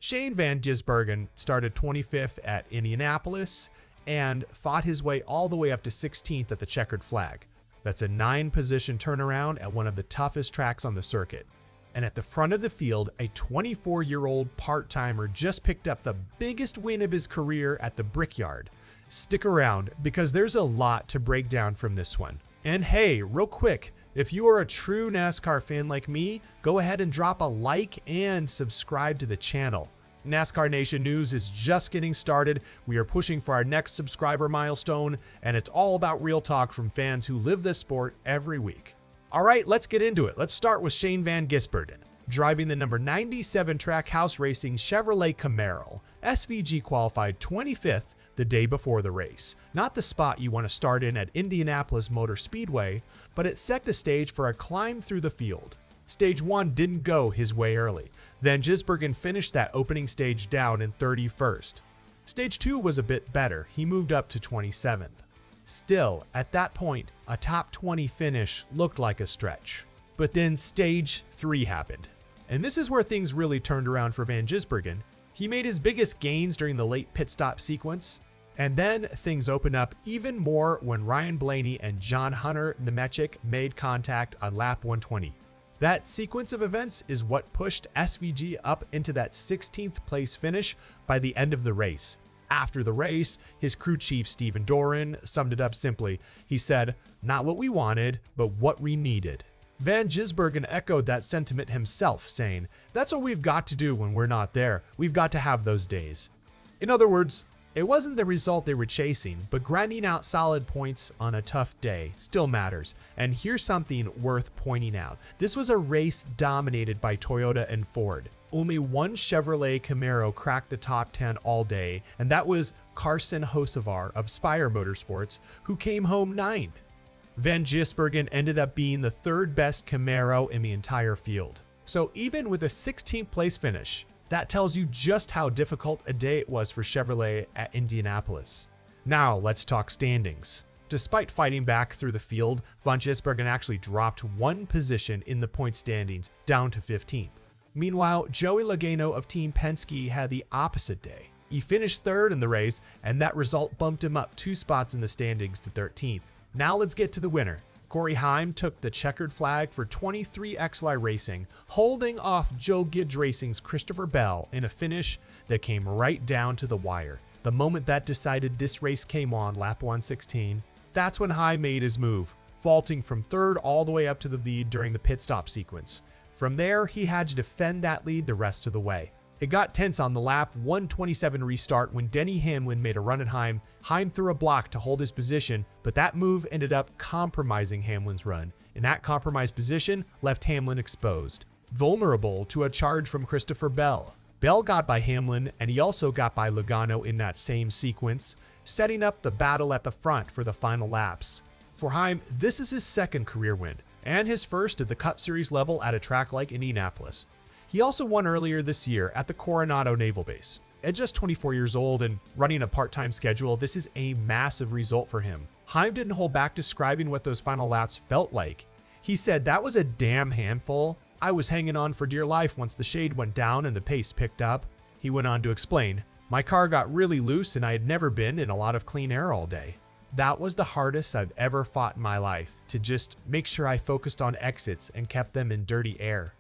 Shane van Gisbergen started 25th at Indianapolis and fought his way all the way up to 16th at the checkered flag. That's a 9-position turnaround at one of the toughest tracks on the circuit. And at the front of the field, a 24-year-old part-timer just picked up the biggest win of his career at the Brickyard. Stick around, because there's a lot to break down from this one. And hey, real quick, if you are a true NASCAR fan like me, go ahead and drop a like and subscribe to the channel. NASCAR Nation News is just getting started. We are pushing for our next subscriber milestone, and it's all about real talk from fans who live this sport every week. All right, let's get into it. Let's start with Shane van Gisbergen. Driving the number 97 Trackhouse Racing Chevrolet Camaro, SVG qualified 25th the day before the race. Not the spot you want to start in at Indianapolis Motor Speedway, but it set the stage for a climb through the field. Stage 1 didn't go his way early. Then Gisbergen finished that opening stage down in 31st. Stage 2 was a bit better. He moved up to 27th. Still, at that point, a top 20 finish looked like a stretch. But then Stage 3 happened. And this is where things really turned around for van Gisbergen. He made his biggest gains during the late pit stop sequence. And then things opened up even more when Ryan Blaney and John Hunter Nemechek made contact on lap 120. That sequence of events is what pushed SVG up into that 16th place finish by the end of the race. After the race, his crew chief Stephen Doran summed it up simply. He said, "Not what we wanted, but what we needed." Van Gisbergen echoed that sentiment himself, saying, "That's what we've got to do when we're not there. We've got to have those days." In other words, it wasn't the result they were chasing, but grinding out solid points on a tough day still matters. And here's something worth pointing out. This was a race dominated by Toyota and Ford. Only one Chevrolet Camaro cracked the top 10 all day, and that was Carson Hocevar of Spire Motorsports, who came home 9th. Van Gisbergen ended up being the 3rd best Camaro in the entire field. So even with a 16th place finish, that tells you just how difficult a day it was for Chevrolet at Indianapolis. Now let's talk standings. Despite fighting back through the field, van Gisbergen actually dropped 1 position in the point standings down to 15th. Meanwhile, Joey Logano of Team Penske had the opposite day. He finished 3rd in the race, and that result bumped him up 2 spots in the standings to 13th. Now let's get to the winner. Cory Heim took the checkered flag for 23XY Racing, holding off Joe Gibbs Racing's Christopher Bell in a finish that came right down to the wire. The moment that decided this race came on lap 116, that's when Heim made his move, vaulting from 3rd all the way up to the lead during the pit stop sequence. From there, he had to defend that lead the rest of the way. It got tense on the lap 127 restart when Denny Hamlin made a run at Heim. Heim threw a block to hold his position, but that move ended up compromising Hamlin's run, and that compromised position left Hamlin exposed, vulnerable to a charge from Christopher Bell. Bell got by Hamlin, and he also got by Logano in that same sequence, setting up the battle at the front for the final laps. For Heim, this is his 2nd career win, and his 1st at the Cup Series level at a track like Indianapolis. He also won earlier this year at the Coronado Naval Base. At just 24 years old and running a part-time schedule, this is a massive result for him. Heim didn't hold back describing what those final laps felt like. He said, "That was a damn handful. I was hanging on for dear life once the shade went down and the pace picked up." He went on to explain, "My car got really loose and I had never been in a lot of clean air all day. That was the hardest I've ever fought in my life, to just make sure I focused on exits and kept them in dirty air."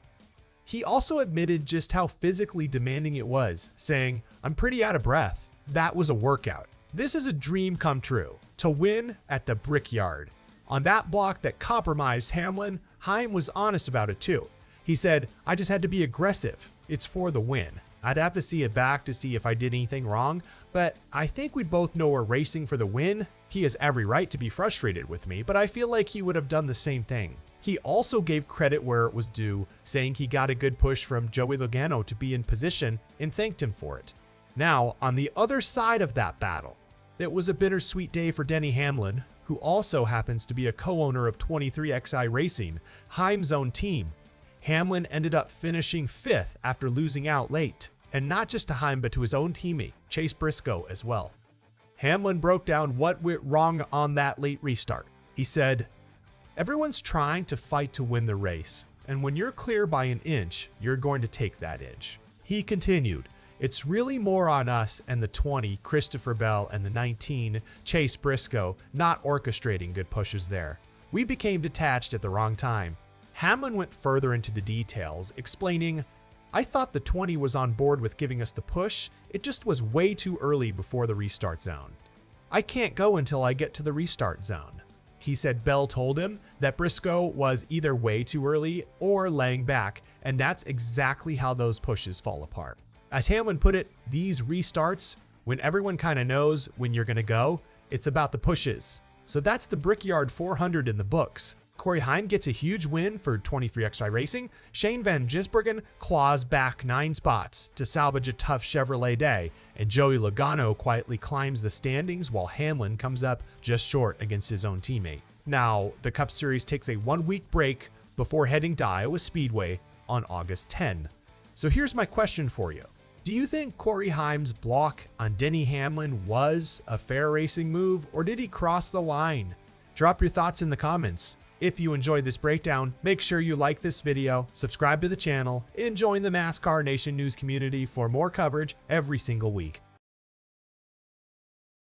He also admitted just how physically demanding it was, saying, "I'm pretty out of breath. That was a workout. This is a dream come true, to win at the Brickyard." On that block that compromised Hamlin, Heim was honest about it too. He said, "I just had to be aggressive. It's for the win. I'd have to see it back to see if I did anything wrong, but I think we both know we're racing for the win. He has every right to be frustrated with me, but I feel like he would have done the same thing." He also gave credit where it was due, saying he got a good push from Joey Logano to be in position and thanked him for it. Now, on the other side of that battle, it was a bittersweet day for Denny Hamlin, who also happens to be a co-owner of 23XI Racing, Heim's own team. Hamlin ended up finishing 5th after losing out late, and not just to Heim but to his own teammate, Chase Briscoe, as well. Hamlin broke down what went wrong on that late restart. He said, "Everyone's trying to fight to win the race, and when you're clear by an inch, you're going to take that inch." He continued, It's really more on us and the 20, Christopher Bell, and the 19, Chase Briscoe, not orchestrating good pushes there. We became detached at the wrong time. Hamlin went further into the details, explaining, "I thought the 20 was on board with giving us the push, it just was way too early before the restart zone. I can't go until I get to the restart zone." He said Bell told him that Briscoe was either way too early or laying back, and that's exactly how those pushes fall apart. As Hamlin put it, these restarts, when everyone kind of knows when you're going to go, it's about the pushes. So that's the Brickyard 400 in the books. Cory Heim gets a huge win for 23XI Racing. Shane Van Gisbergen claws back 9 spots to salvage a tough Chevrolet day, and Joey Logano quietly climbs the standings while Hamlin comes up just short against his own teammate. Now, the Cup Series takes a 1-week break before heading to Iowa Speedway on August 10. So here's my question for you. Do you think Cory Heim's block on Denny Hamlin was a fair racing move, or did he cross the line? Drop your thoughts in the comments. If you enjoyed this breakdown, make sure you like this video, subscribe to the channel, and join the NASCAR Nation News community for more coverage every single week.